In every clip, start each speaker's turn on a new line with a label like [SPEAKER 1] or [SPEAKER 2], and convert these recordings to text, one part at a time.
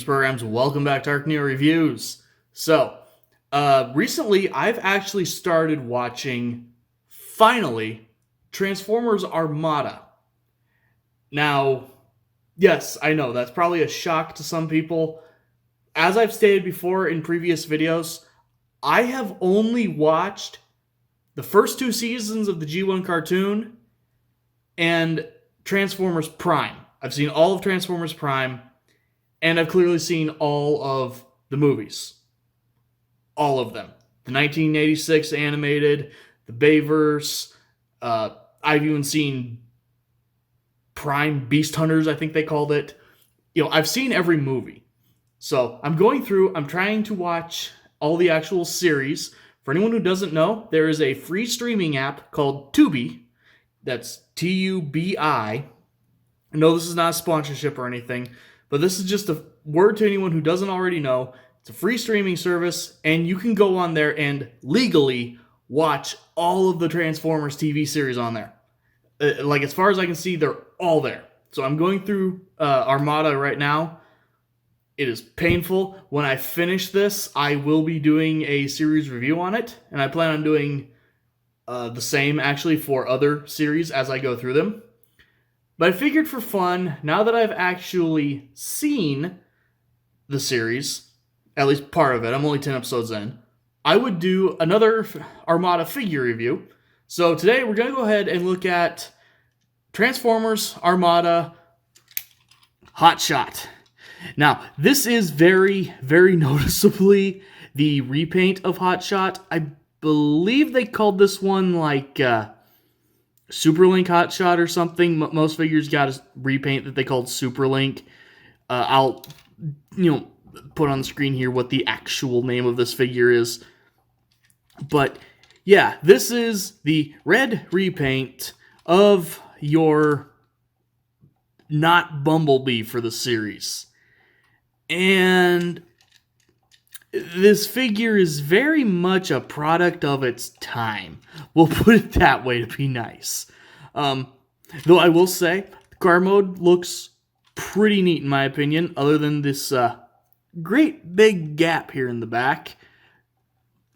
[SPEAKER 1] Greetings, programs. Welcome back to ArcNeo Reviews. So, recently I've actually started watching, finally, Transformers Armada. Now, yes, I know, that's probably a shock to some people. As I've stated before in previous videos, I have only watched the first two seasons of the G1 cartoon and Transformers Prime. I've seen all of Transformers Prime, and I've clearly seen all of the movies. All of them. The 1986 animated, the Bayverse, I've even seen Prime Beast Hunters, I think they called it. You know, I've seen every movie. So I'm going through, I'm trying to watch all the actual series. For anyone who doesn't know, there is a free streaming app called Tubi. That's Tubi. No, this is not a sponsorship or anything, but this is just a word to anyone who doesn't already know. It's a free streaming service, and you can go on there and legally watch all of the Transformers TV series on there. Like, as far as I can see, they're all there. So I'm going through Armada right now. It is painful. When I finish this, I will be doing a series review on it, and I plan on doing the same, actually, for other series as I go through them. But I figured for fun, now that I've actually seen the series, at least part of it, I'm only 10 episodes in, I would do another Armada figure review. So today we're going to go ahead and look at Transformers Armada Hot Shot. Now, this is very, very noticeably the repaint of Hot Shot. I believe they called this one like Superlink Hot Shot or something. Most figures got a repaint that they called Superlink. I'll, put on the screen here what the actual name of this figure is. But yeah, this is the red repaint of your not Bumblebee for the series. And this figure is very much a product of its time. We'll put it that way to be nice. Though I will say, the car mode looks pretty neat in my opinion, other than this great big gap here in the back.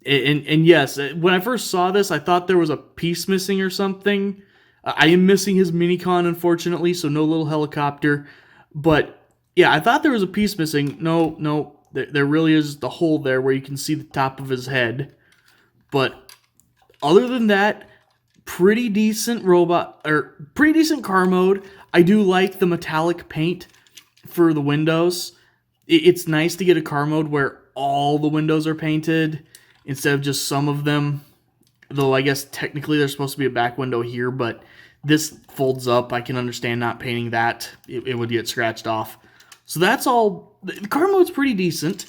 [SPEAKER 1] And yes, when I first saw this, I thought there was a piece missing or something. I am missing his minicon, unfortunately, so no little helicopter. But yeah, I thought there was a piece missing. No. There really is the hole there where you can see the top of his head. But other than that, pretty decent pretty decent car mode. I do like the metallic paint for the windows. It's nice to get a car mode where all the windows are painted instead of just some of them. Though I guess technically there's supposed to be a back window here, but this folds up. I can understand not painting that. It would get scratched off. So that's all. The car mode's pretty decent.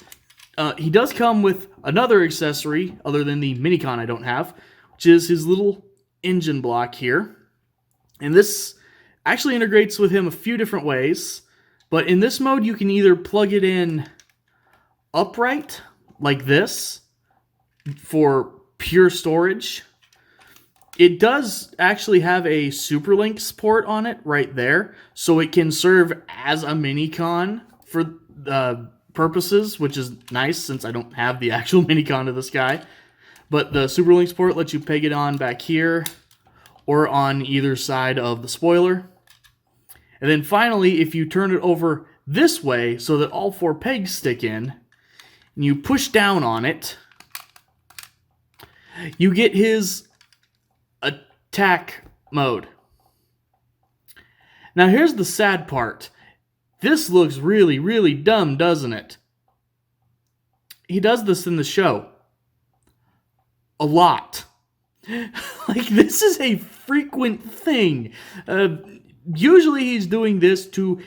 [SPEAKER 1] He does come with another accessory other than the minicon I don't have, which is his little engine block here. And this actually integrates with him a few different ways. But in this mode, you can either plug it in upright, like this, for pure storage. It does actually have a Superlink port on it right there, so it can serve as a minicon for purposes, which is nice since I don't have the actual minicon of this guy. But the Superlink port lets you peg it on back here or on either side of the spoiler. And then finally, if you turn it over this way so that all four pegs stick in, and you push down on it, you get his attack mode. Now here's the sad part. This looks really, really dumb, doesn't it? He does this in the show. A lot. Like, this is a frequent thing. Usually he's doing this to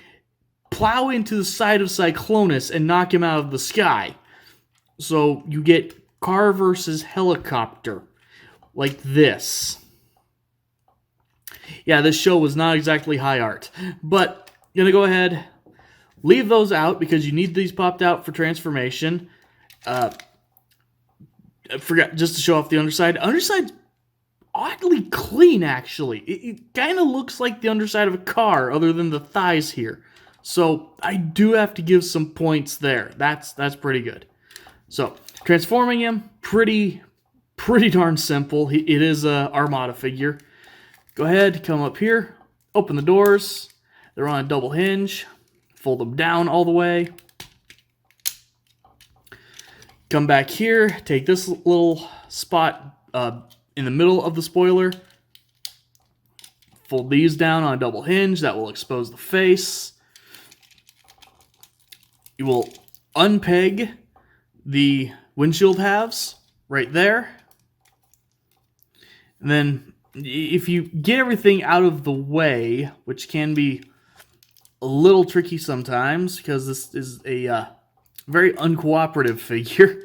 [SPEAKER 1] plow into the side of Cyclonus and knock him out of the sky. So you get car versus helicopter. Like this. Yeah, this show was not exactly high art. But I'm going to go ahead, leave those out because you need these popped out for transformation. I forgot just to show off the underside. Underside's oddly clean, actually. It kind of looks like the underside of a car, other than the thighs here. So I do have to give some points there. That's pretty good. So transforming him, pretty darn simple. It is a Armada figure. Go ahead, come up here, open the doors. They're on a double hinge. Fold them down all the way. Come back here, take this little spot in the middle of the spoiler. Fold these down on a double hinge. That will expose the face. You will unpeg the windshield halves right there. And then if you get everything out of the way, which can be a little tricky sometimes because this is a very uncooperative figure.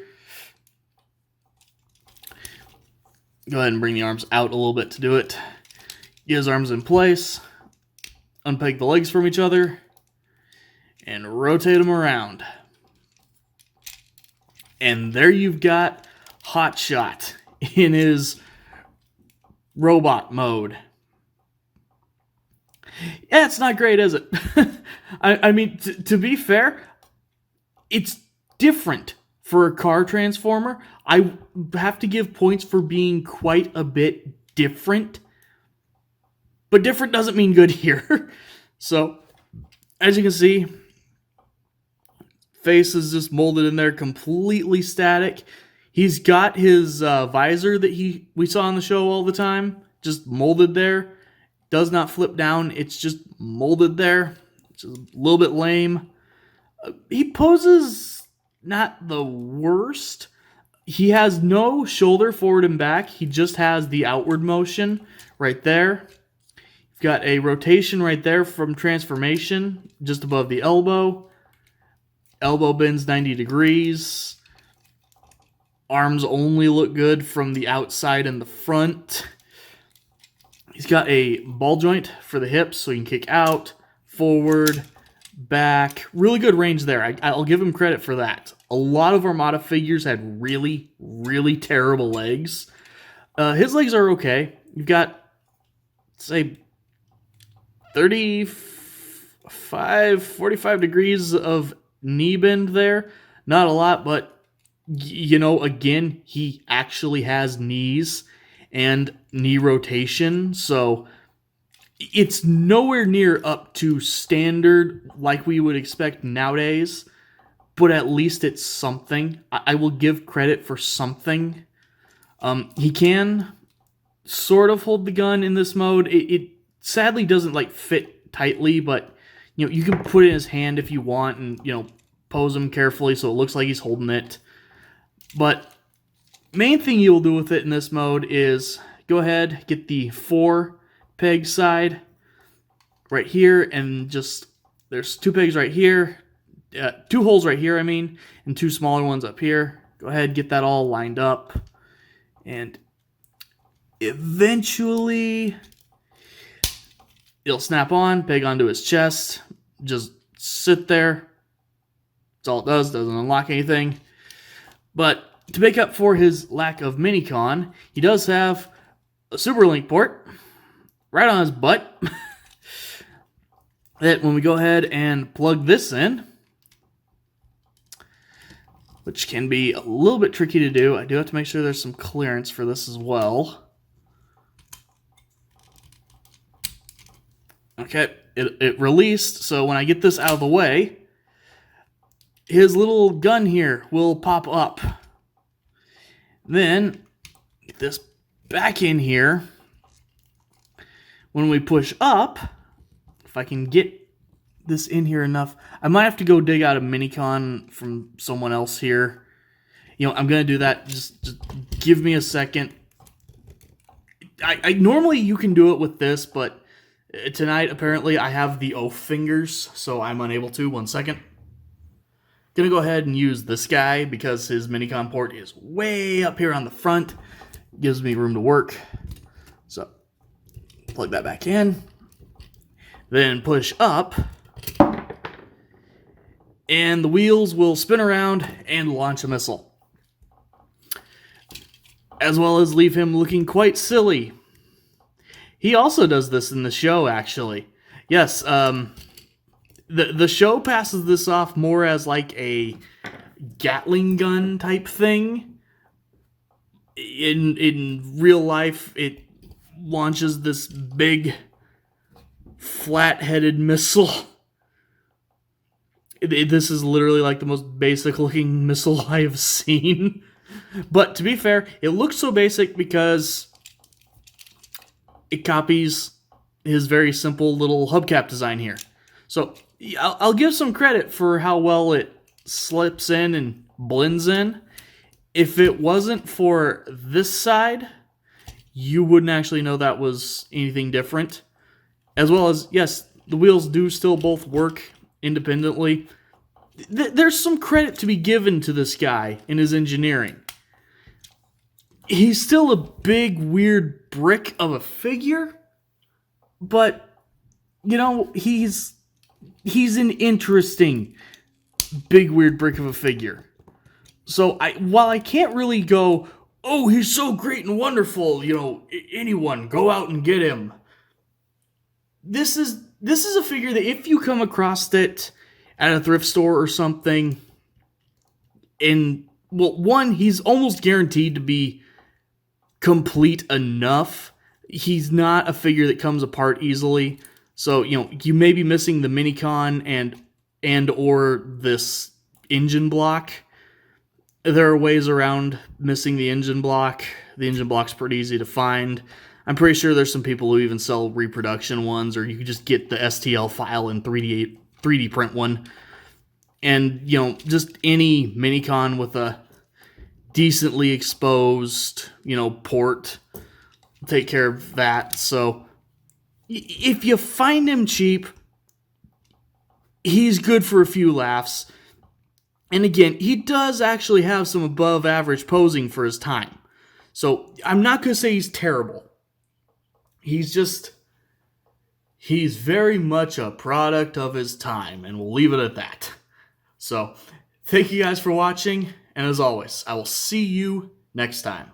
[SPEAKER 1] Go ahead and bring the arms out a little bit to do it. Get his arms in place. Unpeg the legs from each other. And rotate them around. And there you've got Hotshot in his robot mode. Yeah, it's not great, is it? I mean, to be fair, it's different for a car transformer. I have to give points for being quite a bit different. But different doesn't mean good here. So, as you can see, face is just molded in there, completely static. He's got his visor that we saw on the show all the time, just molded there. Does not flip down. It's just molded there. It's just a little bit lame. He poses not the worst. He has no shoulder forward and back. He just has the outward motion right there. You've got a rotation right there from transformation just above the elbow. Elbow bends 90 degrees. Arms only look good from the outside and the front. He's got a ball joint for the hips so he can kick out, forward, back. Really good range there. I'll give him credit for that. A lot of Armada figures had really, really terrible legs. His legs are okay. You've got, say, 45 degrees of knee bend there. Not a lot, but, you know, again, he actually has knees and knee rotation, so it's nowhere near up to standard like we would expect nowadays, but at least it's something. I will give credit for something. He can sort of hold the gun in this mode. It sadly doesn't like fit tightly, but you know, you can put it in his hand if you want and, you know, pose him carefully so it looks like he's holding it. But main thing you'll do with it in this mode is go ahead, get the 4 peg side right here, and just, there's 2 pegs right here, 2 holes right here, and 2 smaller ones up here. Go ahead, get that all lined up, and eventually it'll snap on, peg onto his chest, just sit there. That's all it does, doesn't unlock anything. But to make up for his lack of Minicon, he does have a Super Link port right on his butt. That when we go ahead and plug this in, which can be a little bit tricky to do, I do have to make sure there's some clearance for this as well. Okay, it released, so when I get this out of the way, his little gun here will pop up. Then, get this back in here. When we push up, if I can get this in here enough, I might have to go dig out a Minicon from someone else here. You know, I'm going to do that. Just give me a second. I normally you can do it with this, but tonight apparently I have the oaf fingers, so I'm unable to. 1 second. Gonna go ahead and use this guy because his Minicon port is way up here on the front. Gives me room to work. So, plug that back in. Then push up. And the wheels will spin around and launch a missile. As well as leave him looking quite silly. He also does this in the show, actually. Yes, The show passes this off more as like a Gatling gun type thing. In real life, it launches this big flat-headed missile. This is literally like the most basic looking missile I have seen. But to be fair, it looks so basic because it copies his very simple little hubcap design here. So I'll give some credit for how well it slips in and blends in. If it wasn't for this side, you wouldn't actually know that was anything different. As well as, yes, the wheels do still both work independently. There's some credit to be given to this guy in his engineering. He's still a big, weird brick of a figure, but, you know, he's an interesting, big, weird brick of a figure. So while I can't really go, oh, he's so great and wonderful, you know, anyone, go out and get him. This is a figure that if you come across it at a thrift store or something, and, well, one, he's almost guaranteed to be complete enough. He's not a figure that comes apart easily. So, you know, you may be missing the minicon and or this engine block. There are ways around missing the engine block. The engine block's pretty easy to find. I'm pretty sure there's some people who even sell reproduction ones, or you can just get the STL file and 3D print one. And, you know, just any minicon with a decently exposed, you know, port will take care of that. So if you find him cheap, he's good for a few laughs. And again, he does actually have some above average posing for his time. So I'm not going to say he's terrible. He's very much a product of his time, and we'll leave it at that. So thank you guys for watching, and as always, I will see you next time.